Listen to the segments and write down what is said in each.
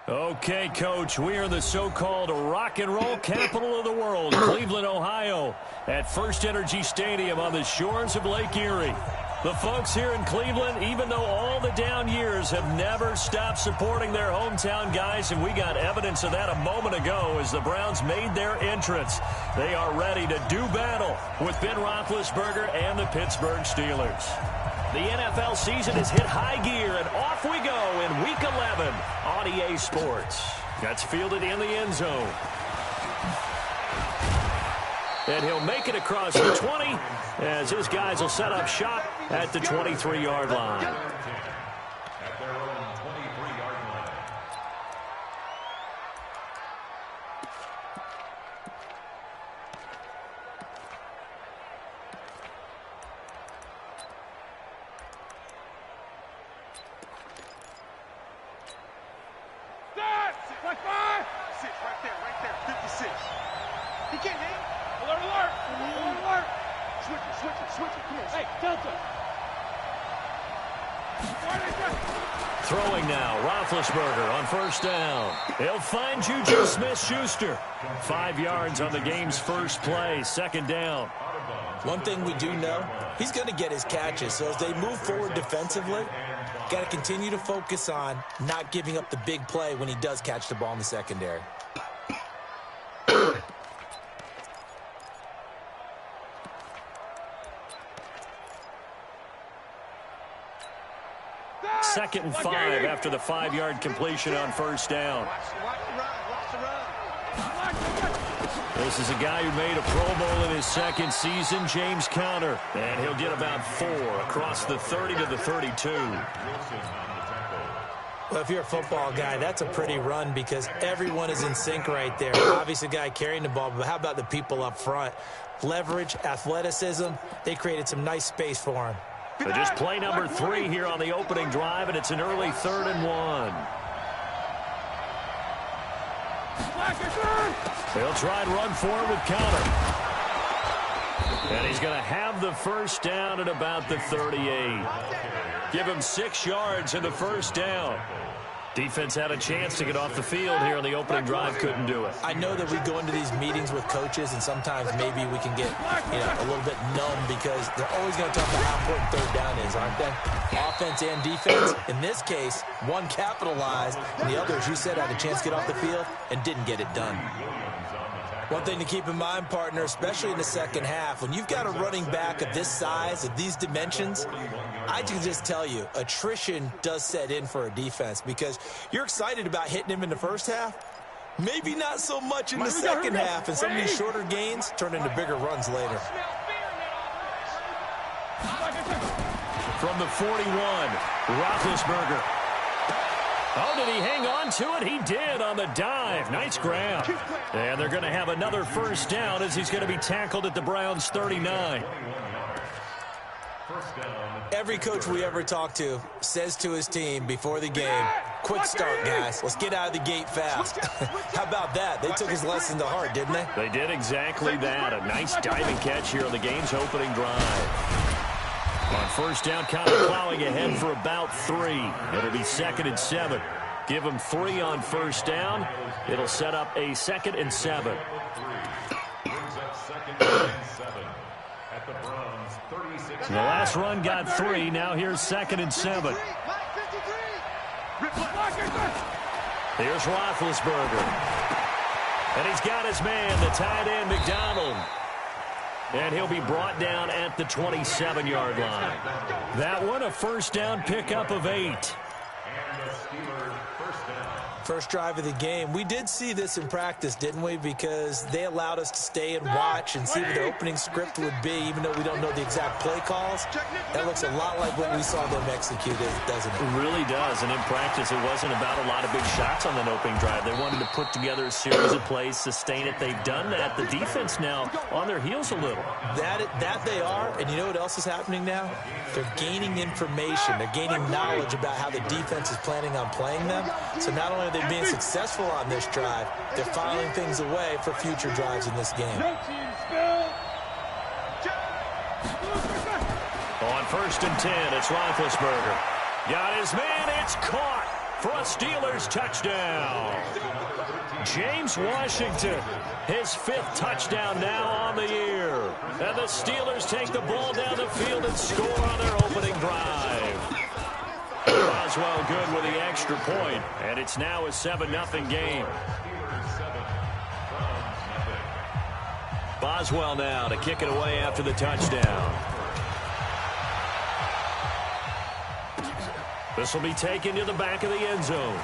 Okay, Coach, we are the so-called rock and roll capital of the world, Cleveland, Ohio, at First Energy Stadium on the shores of Lake Erie. The folks here in Cleveland, even though all the down years, have never stopped supporting their hometown guys, and we got evidence of that a moment ago as the Browns made their entrance. They are ready to do battle with Ben Roethlisberger and the Pittsburgh Steelers. The NFL season has hit high gear, and off we go in Week 11 on EA Sports. That's fielded in the end zone. And he'll make it across the 20 as his guys will set up shop at the 23-yard line. Throwing now, Roethlisberger on first down. He'll find Juju Smith-Schuster. 5 yards on the game's first play, second down. One thing we do know, he's going to get his catches. So as they move forward defensively, got to continue to focus on not giving up the big play when he does catch the ball in the secondary. Second and 5 after the 5-yard completion on first down. This is a guy who made a Pro Bowl in his second season, James Conner. And he'll get about 4 across the 30 to the 32. Well, if you're a football guy, that's a pretty run because everyone is in sync right there. Obviously, a guy carrying the ball, but how about the people up front? Leverage, athleticism, they created some nice space for him. So just play number 3 here on the opening drive, and it's an early 3rd and 1. They'll try and run forward with Conner. And he's going to have the first down at about the 38. Give him 6 yards in the first down. Defense had a chance to get off the field here on the opening drive, couldn't do it. I know that we go into these meetings with coaches, and sometimes maybe we can get a little bit numb because they're always going to talk about how important third down is, aren't they? Offense and defense. In this case, one capitalized, and the other, as you said, had a chance to get off the field and didn't get it done. One thing to keep in mind, partner, especially in the second half, when you've got a running back of this size, of these dimensions, I can just tell you, attrition does set in for a defense because you're excited about hitting him in the first half. Maybe not so much in the second half, and some of these shorter gains turn into bigger runs later. From the 41, Roethlisberger. Oh, did he hang on to it? He did on the dive. Nice grab. And they're going to have another first down as he's going to be tackled at the Browns' 39. Every coach we ever talk to says to his team before the game, quick start, guys. Let's get out of the gate fast. How about that? They took his lesson to heart, didn't they? They did exactly that. A nice diving catch here on the game's opening drive. On first down, kind of plowing ahead for about 3. It'll be 2nd and 7. Give them 3 on first down. It'll set up a 2nd and 7. So the last run got 3. Now here's 2nd and 7. Here's Roethlisberger. And he's got his man, the tight end, McDonald. And he'll be brought down at the 27-yard line. That one, a first down pickup of 8. First drive of the game. We did see this in practice, didn't we? Because they allowed us to stay and watch and see what the opening script would be, even though we don't know the exact play calls. That looks a lot like what we saw them execute, doesn't it? It really does. And in practice, it wasn't about a lot of big shots on that opening drive. They wanted to put together a series of plays, sustain it. They've done that. The defense now on their heels a little. That they are. And you know what else is happening now? They're gaining information. They're gaining knowledge about how the defense is planning on playing them. So not only are they being successful on this drive, they're filing things away for future drives in this game. On first and 10, it's Roethlisberger. Got his man, it's caught. for a Steelers touchdown. James Washington, his 5th touchdown now on the year. And the Steelers take the ball down the field and score on their opening drive. Boswell good with the extra point, and it's now a 7-0 game. Boswell now to kick it away after the touchdown. This will be taken to the back of the end zone.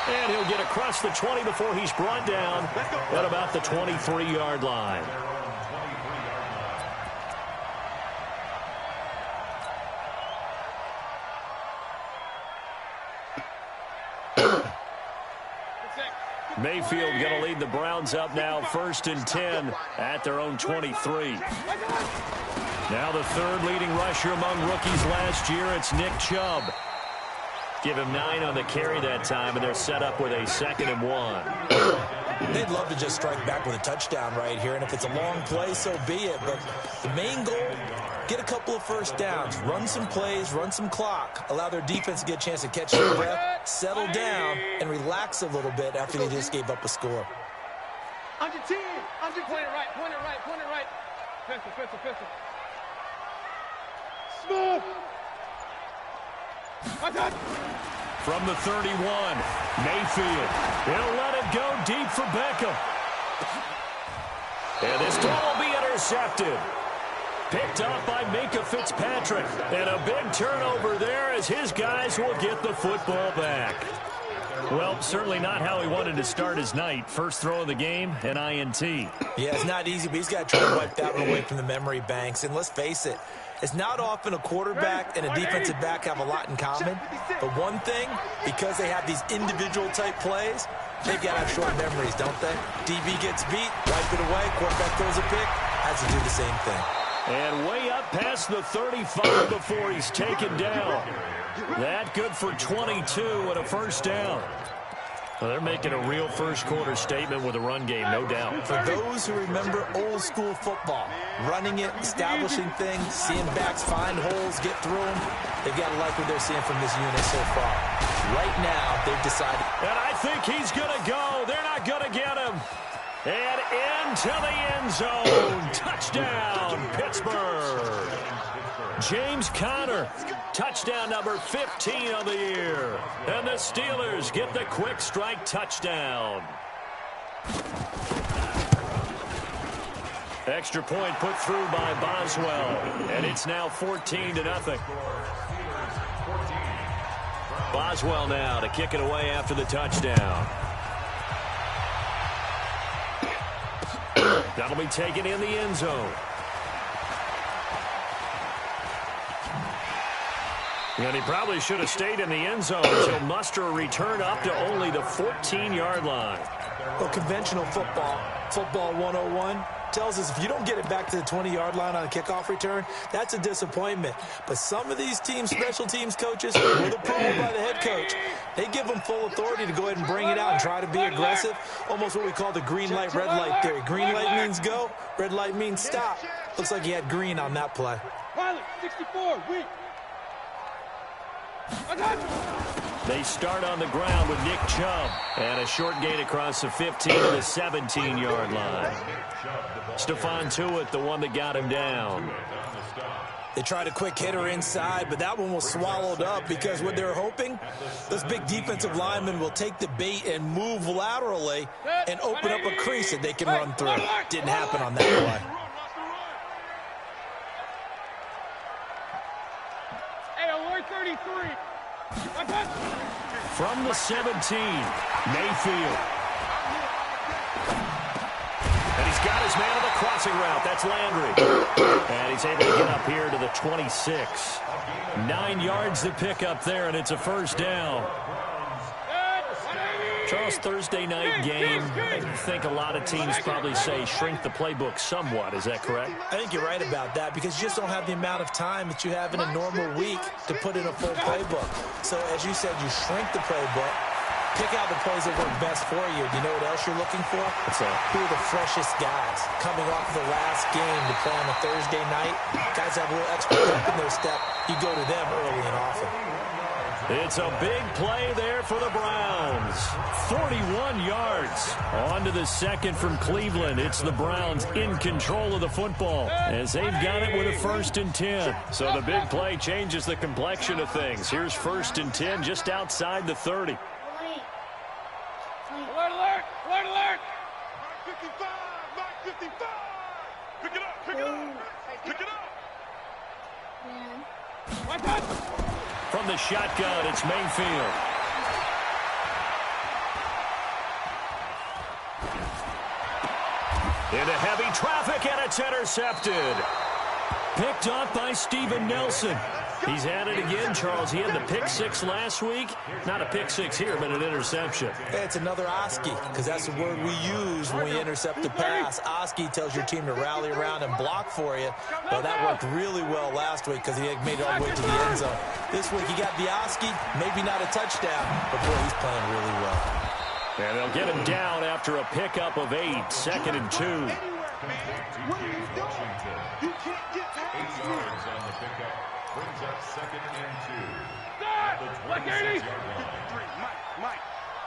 And he'll get across the 20 before he's brought down at about the 23-yard line. Mayfield going to lead the Browns up now, 1st and 10 at their own 23. Now the 3rd leading rusher among rookies last year, it's Nick Chubb. Give him 9 on the carry that time, and they're set up with a 2nd and 1. They'd love to just strike back with a touchdown right here, and if it's a long play, so be it. But the main goal, get a couple of first downs, run some plays, run some clock, allow their defense to get a chance to catch their breath, settle down, and relax a little bit after they just gave up a score. On your team. On your point it right, point it right, point it right. Pistol. Smooth. From the 31, Mayfield. He'll let it go deep for Beckham. And this ball will be intercepted. Picked up by Minkah Fitzpatrick. And a big turnover there as his guys will get the football back. Well, certainly not how he wanted to start his night. First throw of the game, an INT. Yeah, it's not easy, but he's got to try to wipe that one away from the memory banks. And let's face it, it's not often a quarterback and a defensive back have a lot in common. But one thing, because they have these individual type plays, they've got to have short memories, don't they? DB gets beat, wipe it away, quarterback throws a pick, has to do the same thing. And way up past the 35 before he's taken down. That good for 22 and a first down. Well, they're making a real first-quarter statement with a run game, no doubt. For those who remember old-school football, running it, establishing things, seeing backs find holes, get through them, they've got to like what they're seeing from this unit so far. Right now, they've decided. And I think he's going to go. They're not going to get him. And into the end zone. Touchdown, Pittsburgh. James Conner, touchdown number 15 on the year. And the Steelers get the quick strike touchdown. Extra point put through by Boswell. And it's now 14-0. Boswell now to kick it away after the touchdown. That'll be taken in the end zone. And he probably should have stayed in the end zone as he'll muster a return up to only the 14-yard line. Well, conventional football 101, tells us if you don't get it back to the 20-yard line on a kickoff return, that's a disappointment. But some of these teams, special teams coaches, with approval by the head coach, they give them full authority to go ahead and bring it out and try to be aggressive. Almost what we call the green light, red light theory. Green light means go, red light means stop. Looks like he had green on that play. Pilot, 64, weak. They start on the ground with Nick Chubb. And a short gain across the 15 to the 17-yard line. Stephon Tuitt, the one that got him down. They tried a quick hitter inside, but that one was swallowed up because what they're hoping, those big defensive linemen will take the bait and move laterally and open up a crease that they can run through. Didn't happen on that play. Hey, alert 33. From the 17, Mayfield. And he's got his man on the crossing route. That's Landry. And he's able to get up here to the 26. 9 yards to pick up there, and it's a first down. Charles, Thursday night game, I think a lot of teams probably say shrink the playbook somewhat. Is that correct? I think you're right about that because you just don't have the amount of time that you have in a normal week to put in a full playbook. So, as you said, you shrink the playbook, Pick out the plays that work best for you. You know what else you're looking for? What's that? Who are the freshest guys coming off the last game to play on a Thursday night? Guys have a little extra pep in their step. You go to them early and often. It's a big play there for the Browns. 41 yards. On to the second from Cleveland. It's the Browns in control of the football as they've got it with a 1st and 10. So the big play changes the complexion of things. Here's 1st and 10 just outside the 30. Alert, alert! Alert, alert! 55! 55! Pick it up! Pick it up! Pick it up! Watch out! From the shotgun, it's Mayfield. Into heavy traffic, and it's intercepted. Picked off by Steven Nelson. He's at it again, Charles. He had the pick 6 last week. Not a pick 6 here, but an interception. It's another Oski, because that's the word we use when we intercept the pass. Oski tells your team to rally around and block for you. Well, that worked really well last week because he made it all the way to the end zone. This week he got the Oski, maybe not a touchdown, but boy, he's playing really well. And they'll get him down after a pickup of 8, 2nd and 2. What are you doing? You can't get past me. 8 yards on the pickup. Brings up 2nd and 2. Like 80. 53. Mike.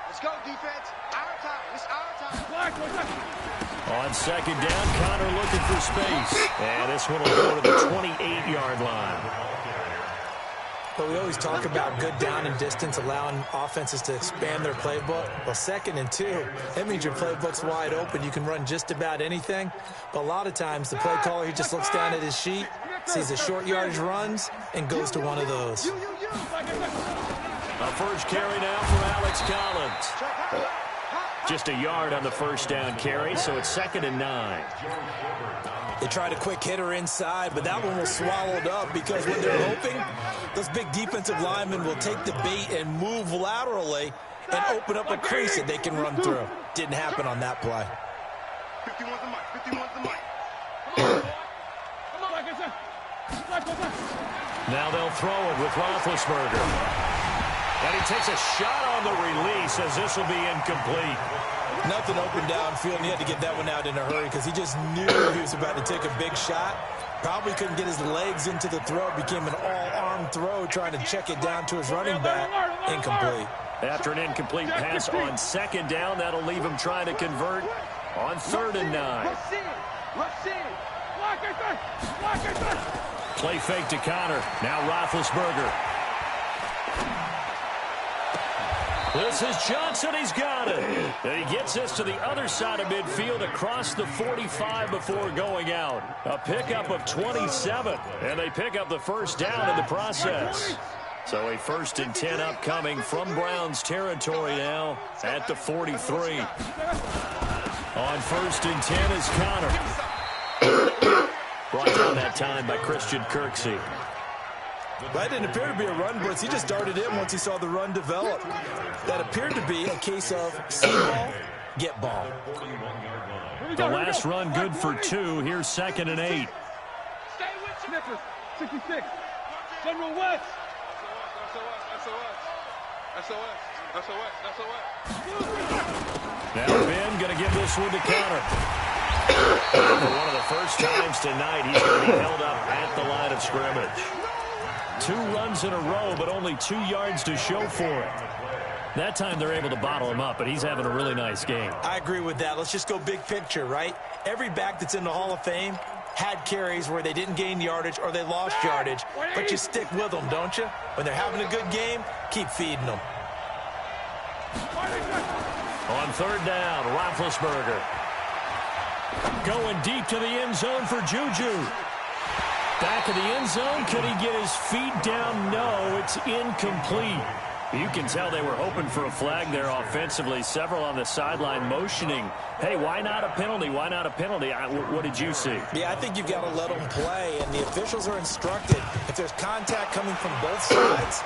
Let's go, defense. Our time. It's our time. Black, what's up? On 2nd down, Connor looking for space. And this one will go to the 28-yard line. But we always talk about good down and distance, allowing offenses to expand their playbook. Well, 2nd and 2, that means your playbook's wide open. You can run just about anything. But a lot of times, the play caller, he just looks down at his sheet, sees the short yardage runs, and goes to one of those. A first carry now for Alex Collins. Just a yard on the 1st down carry, so it's 2nd and 9. They tried a quick hitter inside, but that one was swallowed up because what they're hoping, those big defensive linemen will take the bait and move laterally and open up a crease that they can run through. Didn't happen on that play. 51's the mic. 51's the mic. Now they'll throw it with Roethlisberger. And he takes a shot on the release as this will be incomplete. Nothing open downfield, and he had to get that one out in a hurry because he just knew he was about to take a big shot. Probably couldn't get his legs into the throw. Became an all-arm throw trying to check it down to his running back. Incomplete. After an incomplete pass on 2nd down, that'll leave him trying to convert on 3rd and 9. Rush in. Rush in. Block it, sir. Block it, sir. Play fake to Connor. Now Roethlisberger. This is Johnson. He's got it. And he gets this to the other side of midfield across the 45 before going out. A pickup of 27. And they pick up the 1st down in the process. So a 1st and 10 upcoming from Browns territory now at the 43. On 1st and 10 is Connor. Brought down that time by Christian Kirksey. That didn't appear to be a run blitz. He just darted in once he saw the run develop. That appeared to be a case of see ball, get ball. The last run good for 2. Here's 2nd and 8. Stay with Snippers. 66. General West. Now Ben going to give this one to Connor. For one of the first times tonight, he's going to be held up at the line of scrimmage. 2 runs in a row, but only 2 yards to show for it. That time they're able to bottle him up, but he's having a really nice game. I agree with that. Let's just go big picture, right? Every back that's in the Hall of Fame had carries where they didn't gain yardage or they lost yardage, but you stick with them, don't you? When they're having a good game, keep feeding them. On 3rd down, Roethlisberger. Going deep to the end zone for Juju. Back of the end zone. Could he get his feet down? No, it's incomplete. You can tell they were hoping for a flag there offensively. Several on the sideline motioning, hey, why not a penalty? Why not a penalty? What did you see? Yeah, I think you've got to let them play, and the officials are instructed. If there's contact coming from both sides,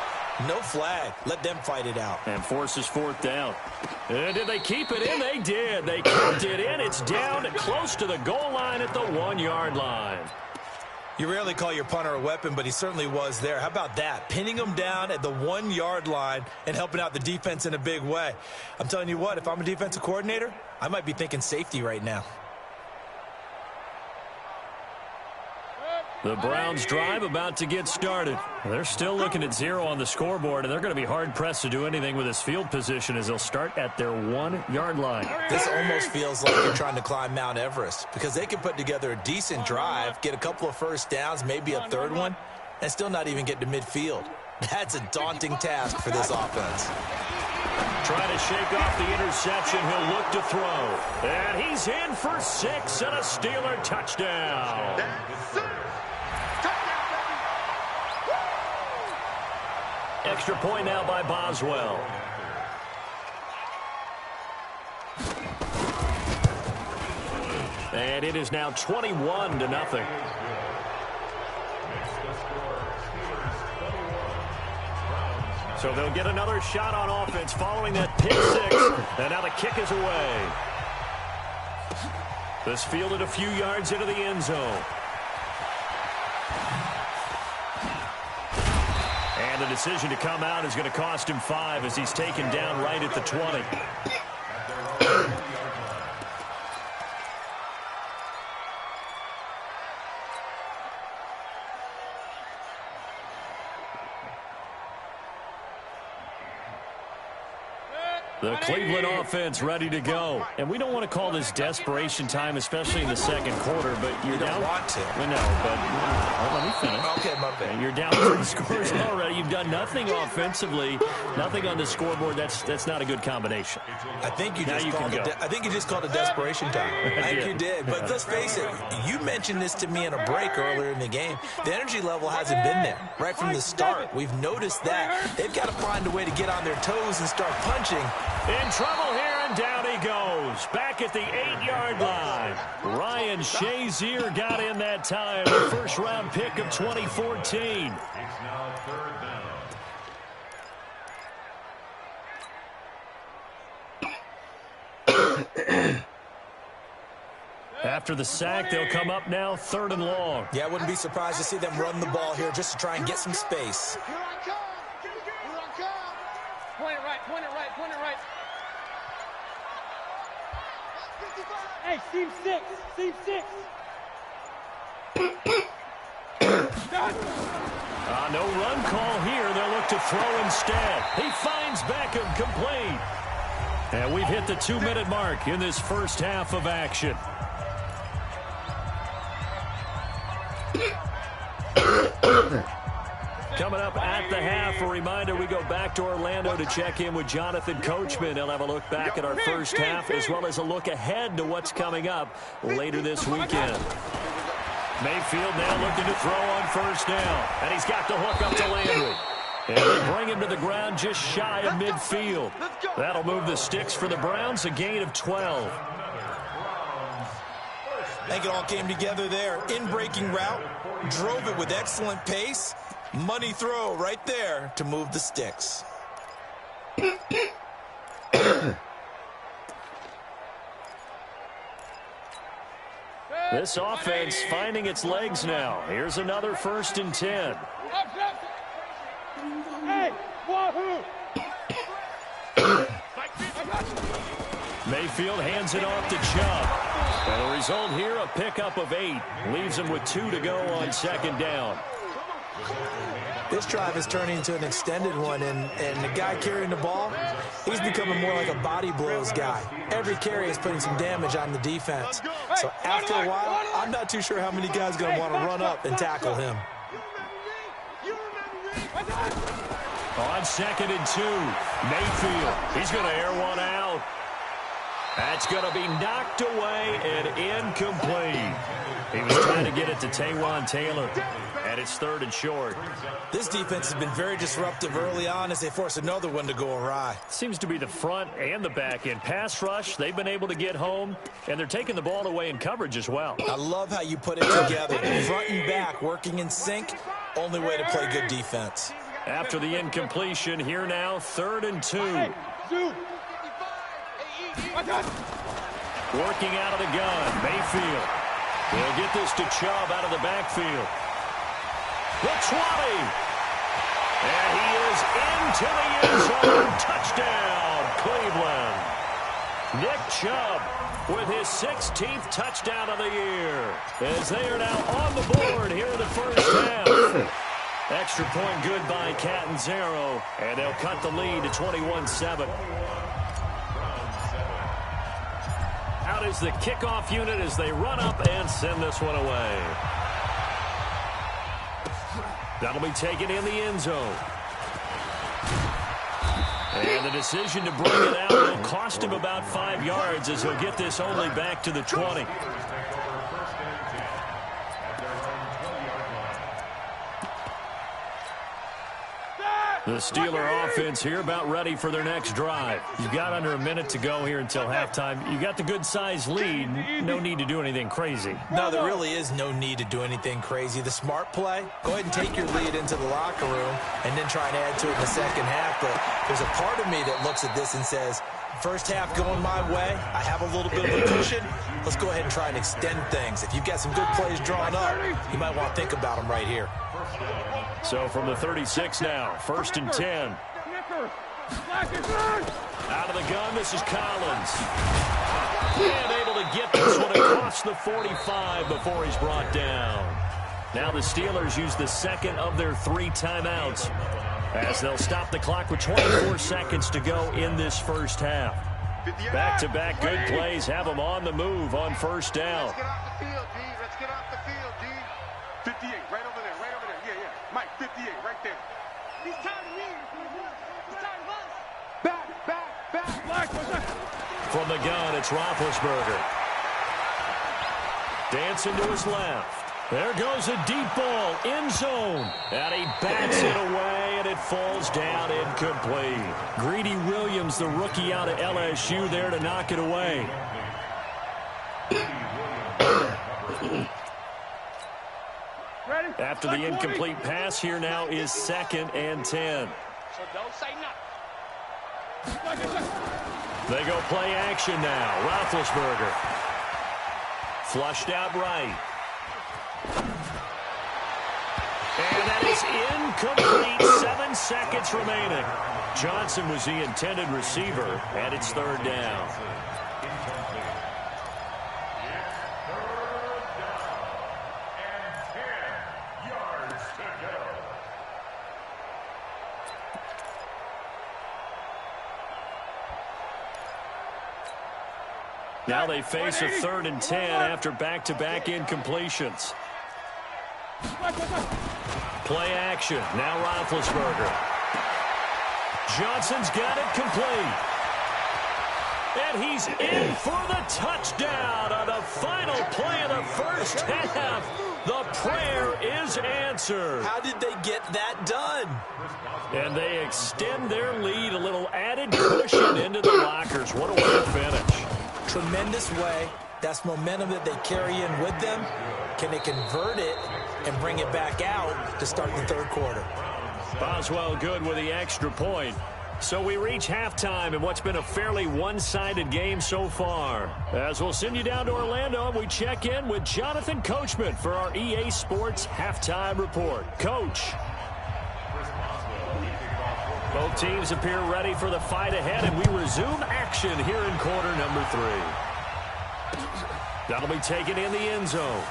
no flag. Let them fight it out. And forces 4th down. Did they keep it in? They did. They kept it in. It's down close to the goal line at the 1-yard line. You rarely call your punter a weapon, but he certainly was there. How about that? Pinning him down at the 1-yard line and helping out the defense in a big way. I'm telling you what, if I'm a defensive coordinator, I might be thinking safety right now. The Browns drive about to get started. They're still looking at 0 on the scoreboard, and they're going to be hard-pressed to do anything with this field position as they'll start at their 1-yard line. This almost feels like you're trying to climb Mount Everest because they can put together a decent drive, get a couple of first downs, maybe a third one, and still not even get to midfield. That's a daunting task for this offense. Trying to shake off the interception. He'll look to throw. And he's in for 6 and a Steeler touchdown. Extra point now by Boswell. And it is now 21-0. So they'll get another shot on offense following that pick 6. And now the kick is away. This fielded a few yards into the end zone. And the decision to come out is going to cost him 5 as he's taken down right at the 20. The Cleveland offense ready to go. And we don't want to call this desperation time, especially in the second quarter, but you're down. Want to. We know, but let me finish. Okay, my bad. You're down 3 scores already. You've done nothing offensively, nothing on the scoreboard. That's not a good combination. I think you just called it desperation time. I think you did. But let's face it, you mentioned this to me in a break earlier in the game. The energy level hasn't been there right from the start. We've noticed that. They've got to find a way to get on their toes and start punching. In trouble here, and down he goes. Back at the 8-yard line. Ryan Shazier got in that time. The first-round pick of 2014. It's now 3rd down. After the sack, they'll come up now 3rd and long. Yeah, I wouldn't be surprised to see them run the ball here just to try and get some space. Point it right, point it right, point it right. Hey, seam 6, seam 6. No run call here. They'll look to throw instead. He finds Beckham complete. And we've hit the 2-minute mark in this first half of action. Coming up at the half, a reminder, we go back to Orlando to check in with Jonathan Coachman. He'll have a look back at our first half as well as a look ahead to what's coming up later this weekend. Mayfield now looking to throw on first down. And he's got the hook up to Landry. And they bring him to the ground just shy of midfield. That'll move the sticks for the Browns, a gain of 12. I think it all came together there. In-breaking route, drove it with excellent pace. Money throw right there to move the sticks. This offense finding its legs now. Here's another 1st and 10. Hey, wahoo! Mayfield hands it off to Chubb. And the result here, a pickup of 8. Leaves him with 2 to go on 2nd down. This drive is turning into an extended one, and the guy carrying the ball, he's becoming more like a body blows guy. Every carry is putting some damage on the defense. So after a while, I'm not too sure how many guys are going to want to run up and tackle him. On 2nd and 2, Mayfield, he's going to air one out. That's going to be knocked away and incomplete. He was trying to get it to Taywan Taylor, and it's 3rd and short. This defense has been very disruptive early on as they force another one to go awry. Seems to be the front and the back end. Pass rush, they've been able to get home, and they're taking the ball away in coverage as well. I love how you put it together. Front and back working in sync, only way to play good defense. After the incompletion, here now, 3rd and 2. Working out of the gun, Mayfield. They'll get this to Chubb out of the backfield. The 20. And he is into the end zone. Touchdown, Cleveland. Nick Chubb with his 16th touchdown of the year, as they are now on the board here in the first half. Extra point good by Catanzaro, and they'll cut the lead to 21-7. Out is the kickoff unit as they run up and send this one away. That'll be taken in the end zone. And the decision to bring it out will cost him about 5 yards, as he'll get this only back to the 20. The Steeler offense here about ready for their next drive. You've got under a minute to go here until halftime. You got the good-sized lead. No need to do anything crazy. No, there really is no need to do anything crazy. The smart play, go ahead and take your lead into the locker room and then try and add to it in the second half. But there's a part of me that looks at this and says, first half going my way, I have a little bit of a cushion. Let's go ahead and try and extend things. If you've got some good plays drawn up, you might want to think about them right here. So from the 36 now, 1st and 10. Out of the gun, this is Collins. And able to get this one across the 45 before he's brought down. Now the Steelers use the second of their 3 timeouts, as they'll stop the clock with 24 seconds to go in this first half. Back-to-back good plays have them on the move on first down. Let's get off the field, D. Let's get off the field, D. 58, right over there, right over there. Yeah, yeah. Mike, 58, right there. He's tired of me. He's tired of us. Back. From the gun, it's Roethlisberger. Dancing to his left. There goes a deep ball, end zone. And he bats it away, and it falls down incomplete. Greedy Williams, the rookie out of LSU, there to knock it away. After the incomplete pass, here now is 2nd and 10. So don't say nothing. They go play action now. Roethlisberger. Flushed out right. And that is incomplete. 7 seconds remaining. Johnson was the intended receiver, and it's 3rd down. Now they face a 3rd and 10 after back-to-back incompletions. Play action. Now Roethlisberger. Johnson's got it complete. And he's in for the touchdown on the final play of the first half. The prayer is answered. How did they get that done? And they extend their lead, a little added cushion into the lockers. What a way to finish. Tremendous way. That's momentum that they carry in with them. Can they convert it and bring it back out to start the 3rd quarter? Boswell good with the extra point. So we reach halftime in what's been a fairly one-sided game so far. As we'll send you down to Orlando, we check in with Jonathan Coachman for our EA Sports Halftime Report. Coach. Both teams appear ready for the fight ahead, and we resume action here in quarter number 3. That'll be taken in the end zone.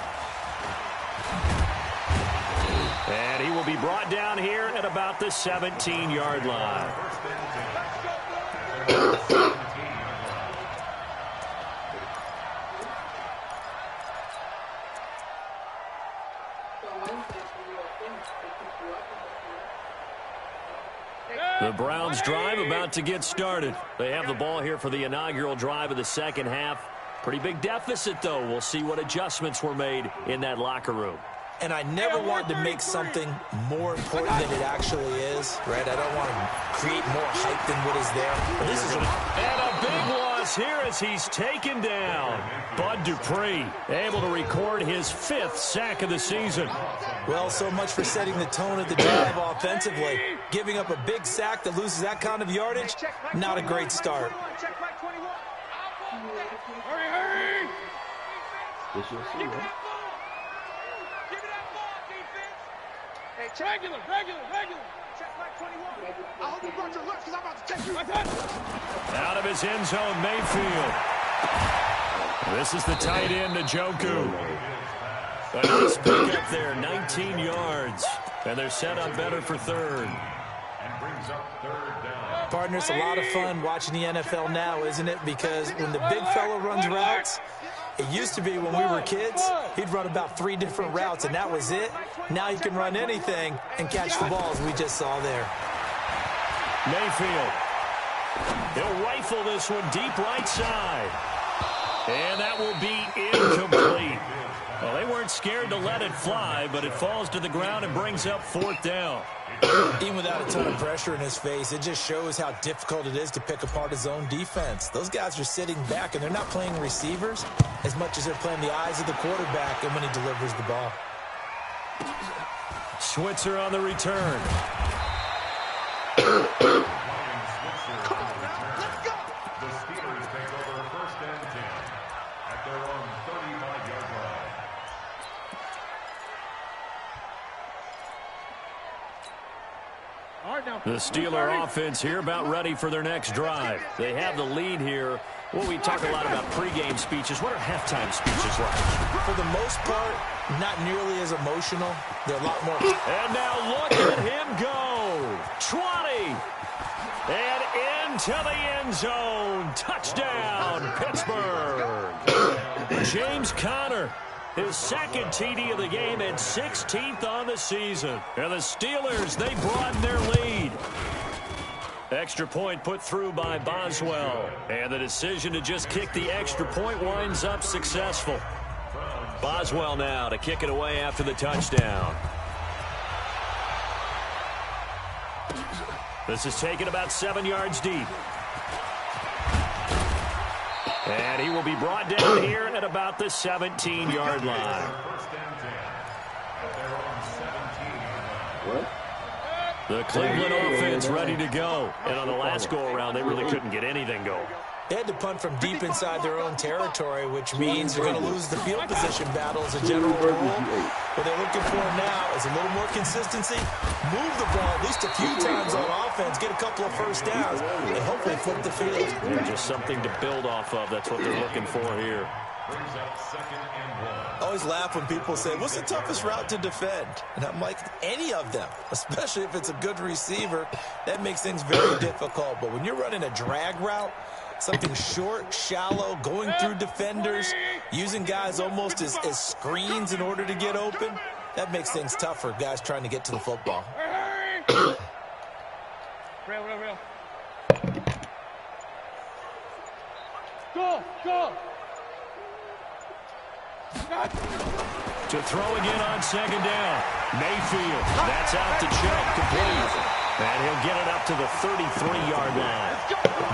And he will be brought down here at about the 17-yard line. The Browns drive about to get started. They have the ball here for the inaugural drive of the second half. Pretty big deficit, though. We'll see what adjustments were made in that locker room. And I never want to make something more important than it actually is, right? I don't want to create more hype than what is there. But this is and a big loss here as he's taken down. Bud Dupree able to record his 5th sack of the season. Well, so much for setting the tone of the drive offensively. Giving up a big sack that loses that kind of yardage, not a great start. Hurry! Regular. Check back 21. I hope you brought your lunch because I'm about to take you. Out of his end zone, Mayfield. This is the tight end, Njoku. A nice pick up there, 19 yards. And they're set up better for third. And brings up third down. Partner, it's a lot of fun watching the NFL now, isn't it? Because when the big fella runs routes, it used to be when we were kids, he'd run about 3 different routes, and that was it. Now he can run anything and catch the balls we just saw there. Mayfield. He'll rifle this one deep right side. And that will be incomplete. Well, they weren't scared to let it fly, but it falls to the ground and brings up fourth down. Even without a ton of pressure in his face, it just shows how difficult it is to pick apart his own defense. Those guys are sitting back, and they're not playing receivers as much as they're playing the eyes of the quarterback and when he delivers the ball. Switzer on the return. The Steelers take over first and 10 at their own 35-yard line. The Steeler offense here about ready for their next drive. They have the lead here. Well, we talk a lot about pregame speeches. What are halftime speeches like? For the most part, not nearly as emotional. They're a lot more. And now look at him go. 20. And into the end zone. Touchdown, Pittsburgh. James Conner, his second TD of the game and 16th on the season. And the Steelers, they broaden their lead. Extra point put through by Boswell. And the decision to just kick the extra point winds up successful. Boswell now to kick it away after the touchdown. This is taken about 7 yards deep. And he will be brought down here at about the 17-yard line. First and 10 at their own 17-yard line. The Cleveland offense ready to go. And on the last go-around, they really couldn't get anything going. They had to punt from deep inside their own territory, which means they're going to lose the field position battle as a general rule. What they're looking for now is a little more consistency, move the ball at least a few times on offense, get a couple of first downs, and hopefully flip the field. Yeah, just something to build off of. That's what they're looking for here. Brings up second and 1. I always laugh when people say, what's the toughest route to defend? And I'm like, any of them, especially if it's a good receiver. That makes things very difficult. But when you're running a drag route, something short, shallow, going through defenders, using guys almost as screens in order to get open, that makes things tough for guys trying to get to the football. Real. Go. To throw again on second down. Mayfield. That's out to check. Complete. And he'll get it up to the 33-yard line.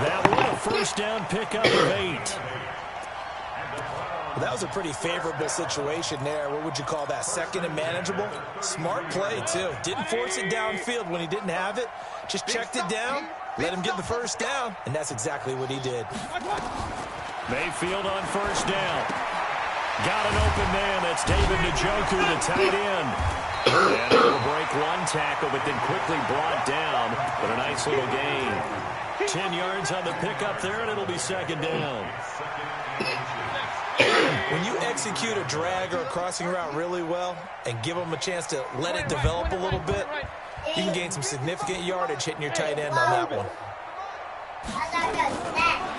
That was a first down pickup of 8. Well, that was a pretty favorable situation there. What would you call that? Second and manageable? Smart play, too. Didn't force it downfield when he didn't have it. Just checked it down, let him get the first down, and that's exactly what he did. Mayfield on first down. Got an open man. That's David Njoku, the tight end. And it will break one tackle, but then quickly brought down. But a nice little gain. 10 yards on the pickup there, and it'll be second down. When you execute a drag or a crossing route really well and give them a chance to let it develop a little bit, you can gain some significant yardage hitting your tight end on that one.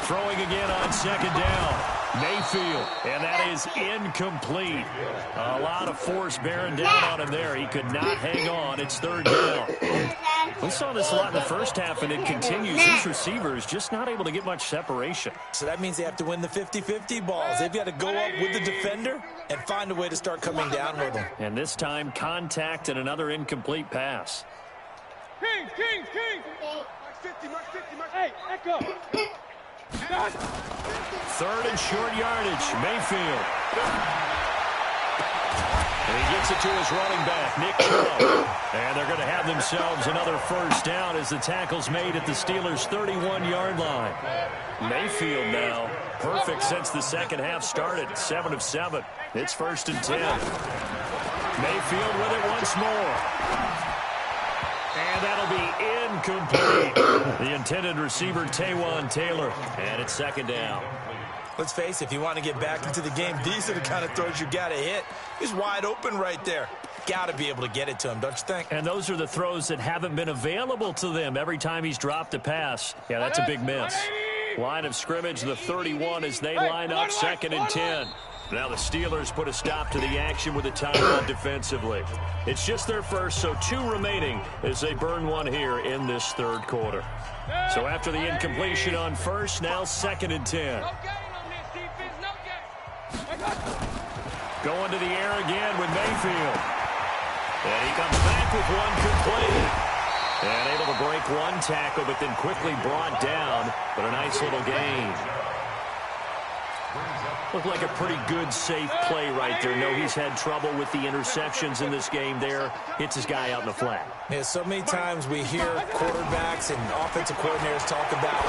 Throwing again on second down. Mayfield, and that is incomplete. A lot of force bearing down on him there. He could not hang on. It's third down. We saw this a lot in the first half, and it continues. These receivers just not able to get much separation. So that means they have to win the 50-50 balls. They've got to go up with the defender and find a way to start coming down with them. And this time, contact and another incomplete pass. King. Hey, echo. Third and short yardage. Mayfield. And he gets it to his running back, Nick Chubb. And they're going to have themselves another first down as the tackle's made at the Steelers' 31-yard line. Mayfield now, perfect since the second half started, 7 of 7. It's first and 10. Mayfield with it once more. And that'll be incomplete. The intended receiver, Taywan Taylor. And it's second down. Let's face it, if you want to get back into the game, these are the kind of throws you got to hit. He's wide open right there. Got to be able to get it to him, don't you think? And those are the throws that haven't been available to them every time he's dropped a pass. Yeah, that's a big miss. Line of scrimmage, the 31 as they line up second and 10. Now the Steelers put a stop to the action with a timeout defensively. It's just their first, so 2 remaining as they burn one here in this third quarter. So after the incompletion on first, now second and 10. Going to the air again with Mayfield. And he comes back with one complete. And able to break one tackle, but then quickly brought down. But a nice little gain. Looked like a pretty good, safe play right there. No, he's had trouble with the interceptions in this game there. Hits his guy out in the flat. Yeah, so many times we hear quarterbacks and offensive coordinators talk about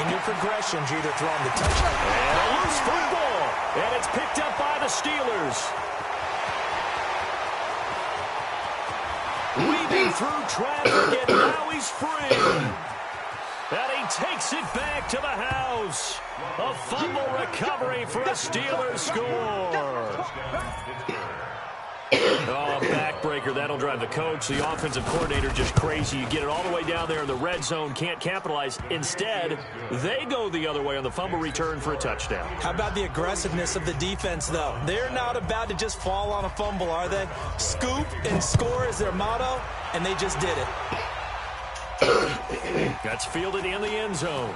in your progressions, you're either throwing the touchdown. And a loose football. And it's picked up by the Steelers. Weaving through traffic, and now he's free. And he takes it back to the house. A fumble recovery for a Steelers score. Oh, backbreaker. That'll drive the coach. The offensive coordinator just crazy. You get it all the way down there in the red zone, can't capitalize. Instead, they go the other way on the fumble return for a touchdown. How about the aggressiveness of the defense, though? They're not about to just fall on a fumble, are they? Scoop and score is their motto, and they just did it. That's fielded in the end zone.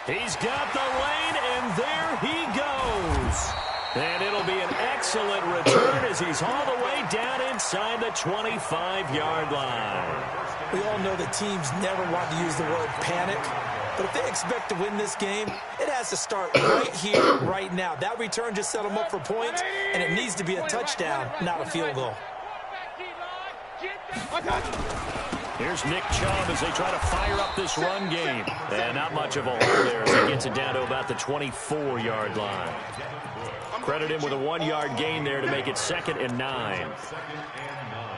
He's got the lane, and there he goes. And it'll be an excellent return as he's all the way down inside the 25-yard line. We all know that teams never want to use the word panic. But if they expect to win this game, it has to start right here, right now. That return just set them up for points, and it needs to be a touchdown, not a field goal. Here's Nick Chubb as they try to fire up this run game. And not much of a hole there as he gets it down to about the 24-yard line. Credit him with a 1-yard gain there to make it 2nd and 9. 2nd and 9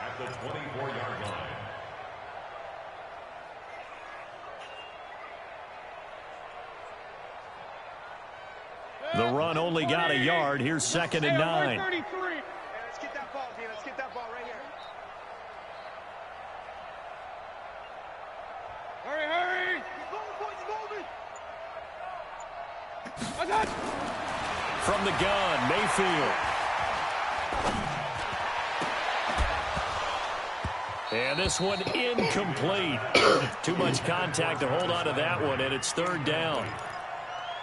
at the 24-yard line. The run only got a yard. Here's 2nd and 9. Let's get that ball, D. Let's get that ball right here. Hurry, hurry! Keep going, boys, keep moving! From the gun, Mayfield. And this one incomplete. Too much contact to hold on to that one, and it's 3rd down.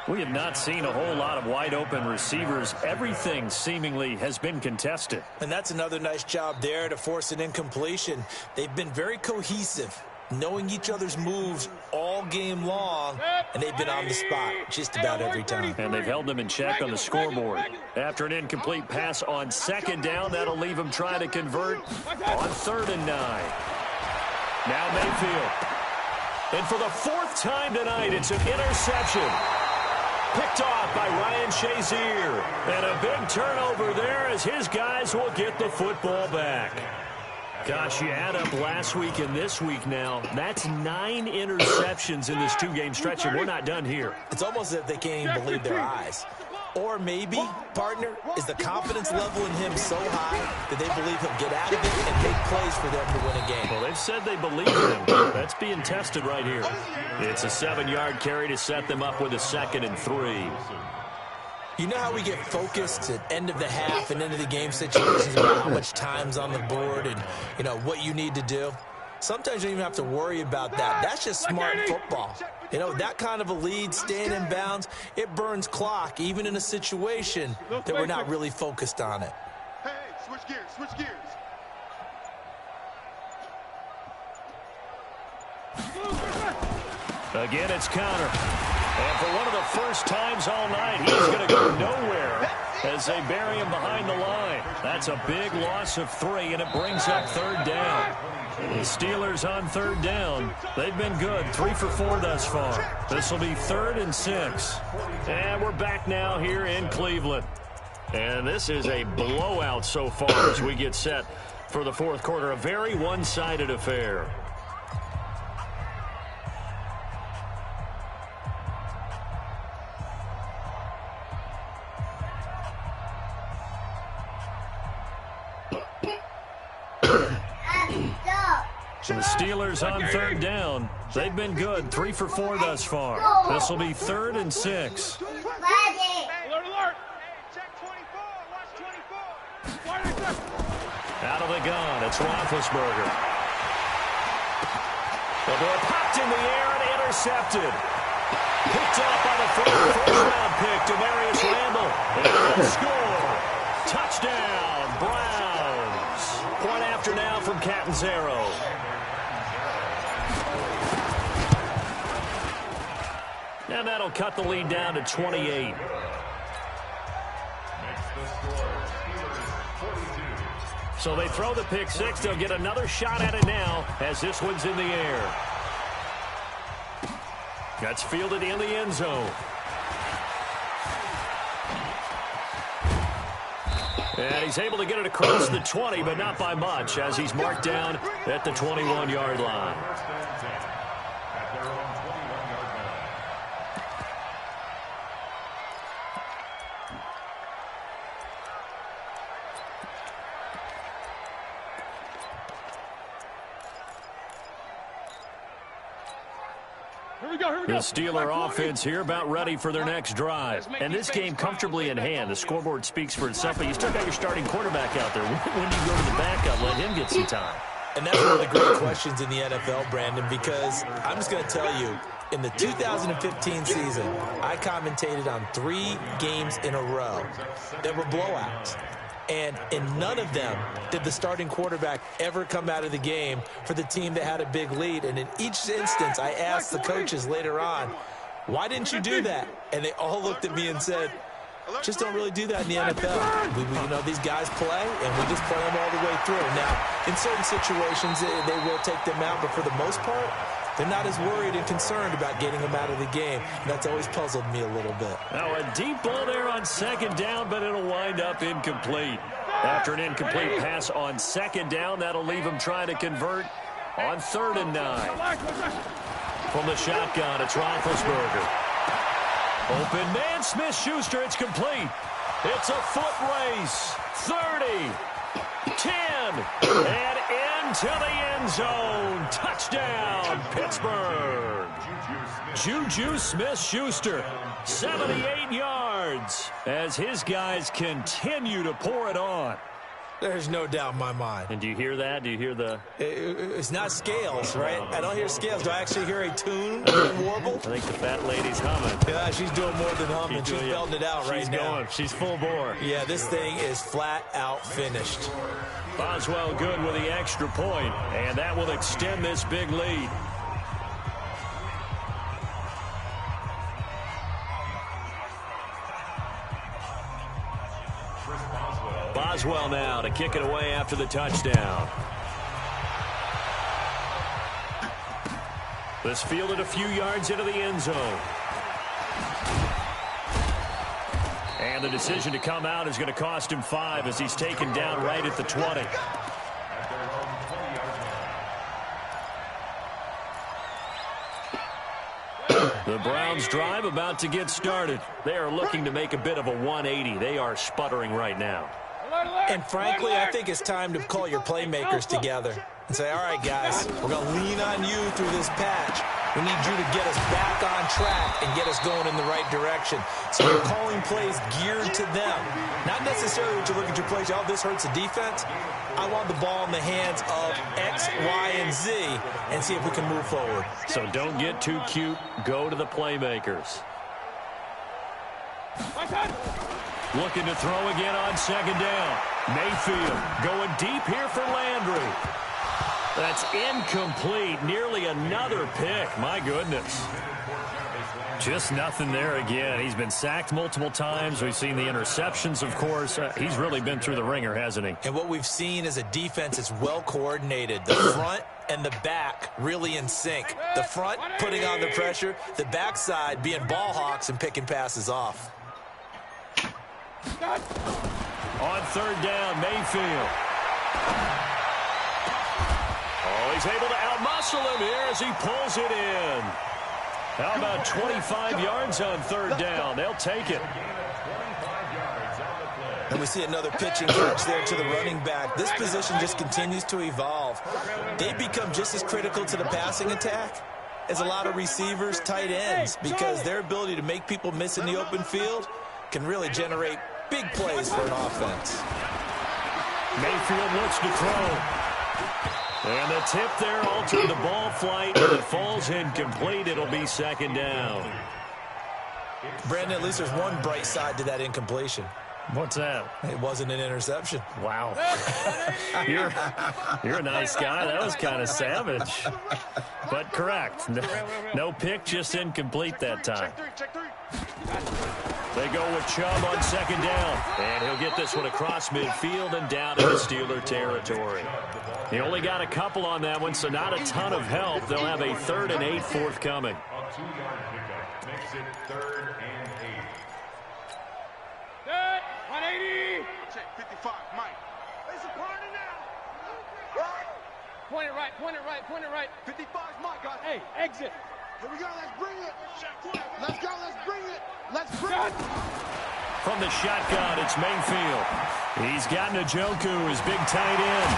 We have not seen a whole lot of wide-open receivers. Everything seemingly has been contested. And that's another nice job there to force an incompletion. They've been very cohesive, knowing each other's moves all game long, and they've been on the spot just about every time. And they've held them in check on the scoreboard. After an incomplete pass on 2nd down, that'll leave them trying to convert on 3rd and 9. Now Mayfield. And for the 4th time tonight, it's an interception. Picked off by Ryan Shazier. And a big turnover there as his guys will get the football back. Gosh, you add up last week and this week now. That's 9 interceptions in this 2-game stretch, and we're not done here. It's almost as if they can't even believe their eyes. Or maybe, partner, is the confidence level in him so high that they believe he'll get out of it and make plays for them to win a game. Well, they've said they believe in him. That's being tested right here. It's a 7-yard carry to set them up with a 2nd and 3. You know how we get focused at end of the half and end of the game situations about how much time's on the board and, you know, what you need to do? Sometimes you don't even have to worry about that. That's just smart football. You know, that kind of a lead, staying in bounds, it burns clock, even in a situation that we're not really focused on it. Hey, switch gears, switch gears. Again, it's counter. And for one of the first times all night, he's going to go nowhere as they bury him behind the line. That's a big loss of 3, and it brings up 3rd down. The Steelers on 3rd down. They've been good, 3 for 4 thus far. This will be 3rd and 6. And we're back now here in Cleveland. And this is a blowout so far as we get set for the fourth quarter. A very one-sided affair. And the Steelers on third down. They've been good. 3 for 4 thus far. This will be 3rd and 6. Alert, alert. Check 24. Watch 24. Out of the gun, it's Roethlisberger. The ball popped in the air and intercepted. Picked up by the first-round pick, Demarius Randall. And they'll score. Touchdown, Browns. Point after now from Catanzaro. And that'll cut the lead down to 28. So they throw the pick six. They'll get another shot at it now as this one's in the air. That's fielded in the end zone. And he's able to get it across the 20, but not by much, as he's marked down at the 21-yard line. The Steeler offense here about ready for their next drive. And this game comfortably in hand. The scoreboard speaks for itself, but you still got your starting quarterback out there. When do you go to the backup, let him get some time? And that's one of the great questions in the NFL, Brandon, because I'm just going to tell you, in the 2015 season, I commentated on 3 games in a row that were blowouts. And in none of them did the starting quarterback ever come out of the game for the team that had a big lead. And in each instance, I asked the coaches later on, why didn't you do that? And they all looked at me and said, just don't really do that in the NFL. These guys play, and we just play them all the way through. Now, in certain situations, they will take them out, but for the most part, they're not as worried and concerned about getting them out of the game. And that's always puzzled me a little bit. Now, a deep ball there on second down, but it'll wind up incomplete. After an incomplete pass on second down, that'll leave him trying to convert on 3rd and 9. From the shotgun, it's Roethlisberger. Open man, Smith-Schuster, it's complete. It's a foot race. 30, 10, and into the end zone. Touchdown, Pittsburgh. Juju Smith-Schuster, 78 yards, as his guys continue to pour it on. There's no doubt in my mind. And do you hear that? Do you hear the... It's not scales, right? I don't hear scales. Do I actually hear a tune, warble? I think the fat lady's humming. Yeah, she's doing more than humming. She's belting it out right now. She's full bore. Yeah, this thing is flat out finished. Boswell good with the extra point, and that will extend this big lead. Boswell now to kick it away after the touchdown. This fielded a few yards into the end zone. And the decision to come out is going to cost him 5 as he's taken down right at the 20. The Browns drive about to get started. They are looking to make a bit of a 180. They are sputtering right now. And frankly, I think it's time to call your playmakers together and say, all right, guys, we're going to lean on you through this patch. We need you to get us back on track and get us going in the right direction. So you're calling plays geared to them. Not necessarily that you look at your plays, oh, this hurts the defense. I want the ball in the hands of X, Y, and Z and see if we can move forward. So don't get too cute. Go to the playmakers. Looking to throw again on second down. Mayfield going deep here for Landry. That's incomplete. Nearly another pick. My goodness. Just nothing there again. He's been sacked multiple times. We've seen the interceptions, of course. He's really been through the ringer, hasn't he? And what we've seen is a defense that's well coordinated. The front and the back really in sync. The front putting on the pressure. The backside being ball hawks and picking passes off. On third down, Mayfield. Oh, he's able to outmuscle him here as he pulls it in. How about 25 yards on third down? They'll take it. And we see another pitch and catch there to the running back. This position just continues to evolve. They become just as critical to the passing attack as a lot of receivers, tight ends, because their ability to make people miss in the open field can really generate big plays for an offense. Mayfield looks to throw. And the tip there altered the ball flight. It falls incomplete. It'll be second down. Brandon, at least there's one bright side to that incompletion. What's that? It wasn't an interception. Wow. You're a nice guy. That was kind of savage. But correct. No pick, just incomplete that time. They go with Chubb on second down. And he'll get this one across midfield and down into Steeler territory. He only got a couple on that one, so not a ton of help. They'll have a 3rd and 8 forthcoming. A 2-yard pickup makes it 3rd and 8. 180. Check 55, Mike. It's a party now. Point it right, point it right, point it right. 55's Mike, guys. Hey, exit. Here we go, let's bring it. Let's go, let's bring it. Let's bring it. From the shotgun, it's Mayfield. He's got Njoku, his big tight end.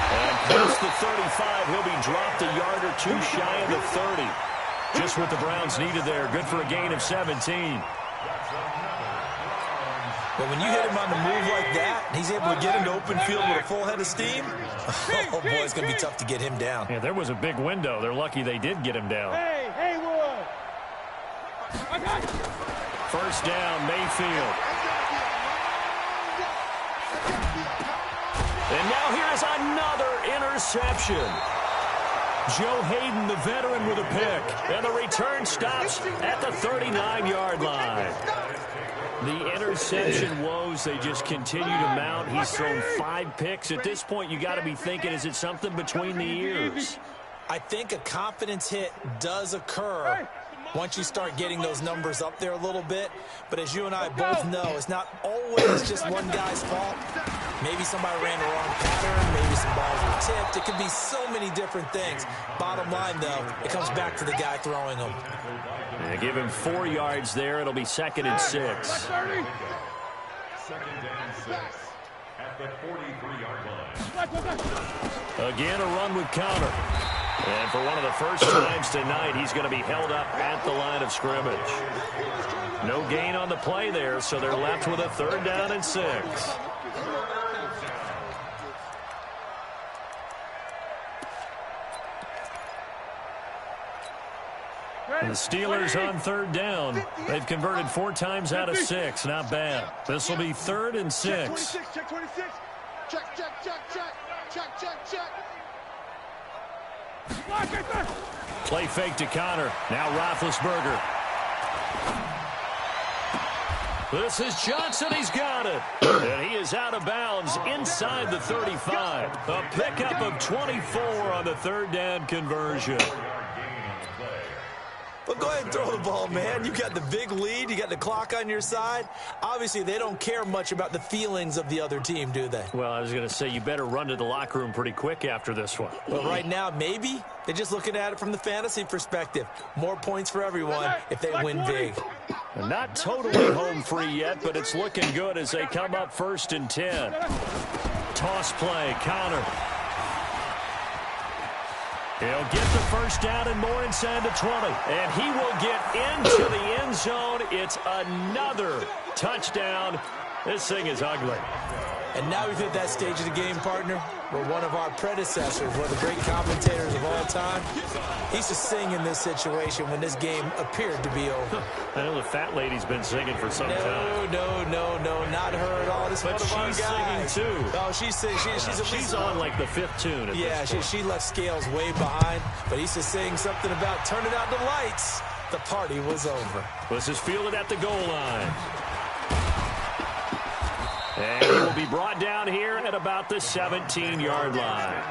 And past the 35, he'll be dropped a yard or two shy of the 30. Just what the Browns needed there. Good for a gain of 17. But when you hit him on the move like that, he's able to get into open field with a full head of steam, oh boy, it's going to be tough to get him down. Yeah, there was a big window. They're lucky they did get him down. Hey, Haywood. First down, Mayfield. And now here's another interception. Joe Hayden, the veteran, with a pick. And the return stops at the 39-yard line. The interception woes, they just continue to mount. He's thrown 5 picks. At this point, you got to be thinking, is it something between the ears? I think a confidence hit does occur once you start getting those numbers up there a little bit. But as you and I both know, it's not always just one guy's fault. Maybe somebody ran the wrong pattern. Maybe some balls were tipped. It could be so many different things. Bottom line, though, it comes back to the guy throwing them. They give him 4 yards there. It'll be 2nd and 6. 2nd and 6 at the 43-yard line. Again, a run with counter. And for one of the first times tonight, he's going to be held up at the line of scrimmage. No gain on the play there, so they're left with a 3rd down and 6. The Steelers on 3rd down. They've converted 4 times out of 6. Not bad. This will be 3rd and 6. Check 26. Check, check, check, check. Check, check, check. Play fake to Connor. Now Roethlisberger. This is Johnson. He's got it. And he is out of bounds inside the 35. A pickup of 24 on the 3rd down conversion. Well, go ahead and throw the ball, man. You got the big lead. You got the clock on your side. Obviously, they don't care much about the feelings of the other team, do they? Well, I was going to say, you better run to the locker room pretty quick after this one. But right now, maybe they're just looking at it from the fantasy perspective. More points for everyone if they win big. Not totally home free yet, but it's looking good as they come up 1st and 10. Toss play, Connor. He'll get the first down and more inside the 20. And he will get into the end zone. It's another touchdown. This thing is ugly. And now we've hit that stage of the game, partner, where one of our predecessors, one of the great commentators of all time, he used to sing in this situation when this game appeared to be over. I know the fat lady's been singing for some time. No, not her at all. This But is one of she's our guys. singing, too. Oh, she's singing. She's on like the 5th tune at Yeah, this point. she left Scales way behind, but he used to sing something about turning out the lights. The party was over. This is fielded at the goal line. And he will be brought down here at about the 17-yard line.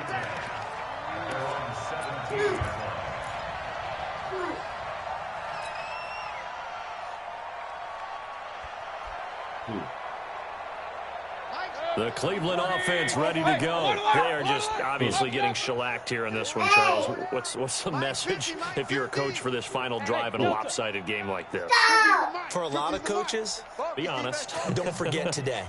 The Cleveland offense ready to go. They are just obviously getting shellacked here in this one, Charles. What's the message if you're a coach for this final drive in a lopsided game like this? For a lot of coaches, be honest. Don't forget today.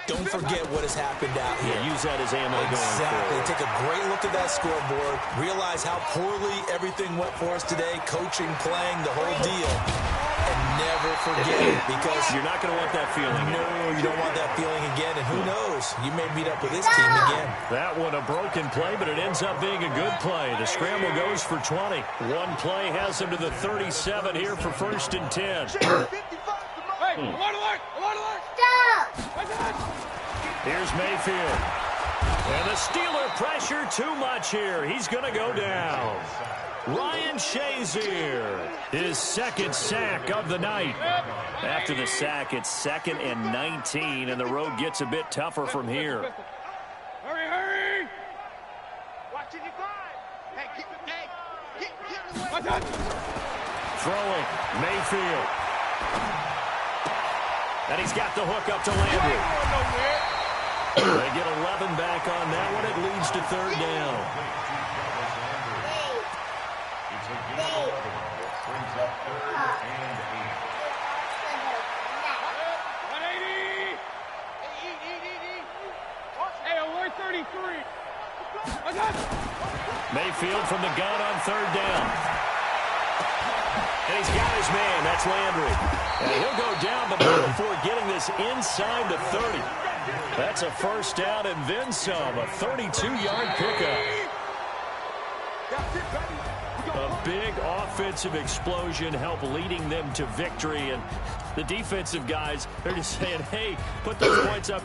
Don't forget what has happened out here. Use that as ammo going Exactly. forward. Take a great look at that scoreboard. Realize how poorly everything went for us today. Coaching, playing, the whole deal. And never forget it, because You're not going to want that feeling. no, you don't want that feeling again. And who knows? You may meet up with this team again. That one a broken play, but it ends up being a good play. The scramble goes for 20. One play has him to the 37 here for 1st and 10. Hey, alert, alert, alert, alert. Here's Mayfield. And the Steeler pressure too much here. He's going to go down. Ryan Shazier, his 2nd sack of the night. After the sack, it's 2nd and 19, and the road gets a bit tougher from here. Hurry, hurry. Watch it, you grind. Hey, get Watch out. Throwing, Mayfield. And he's got the hook up to Landry. They get 11 back on that one. It leads to 3rd down. It's a gain of 11, which brings up 3rd and 180. Hey, alert 33. Watch out. Mayfield from the gun on 3rd down. And he's got his man. That's Landry. And he'll go down, but not before getting this inside the 30. That's a 1st down and then some. A 32-yard pickup. A big offensive explosion helped leading them to victory. And the defensive guys, they're just saying, hey, put those points up.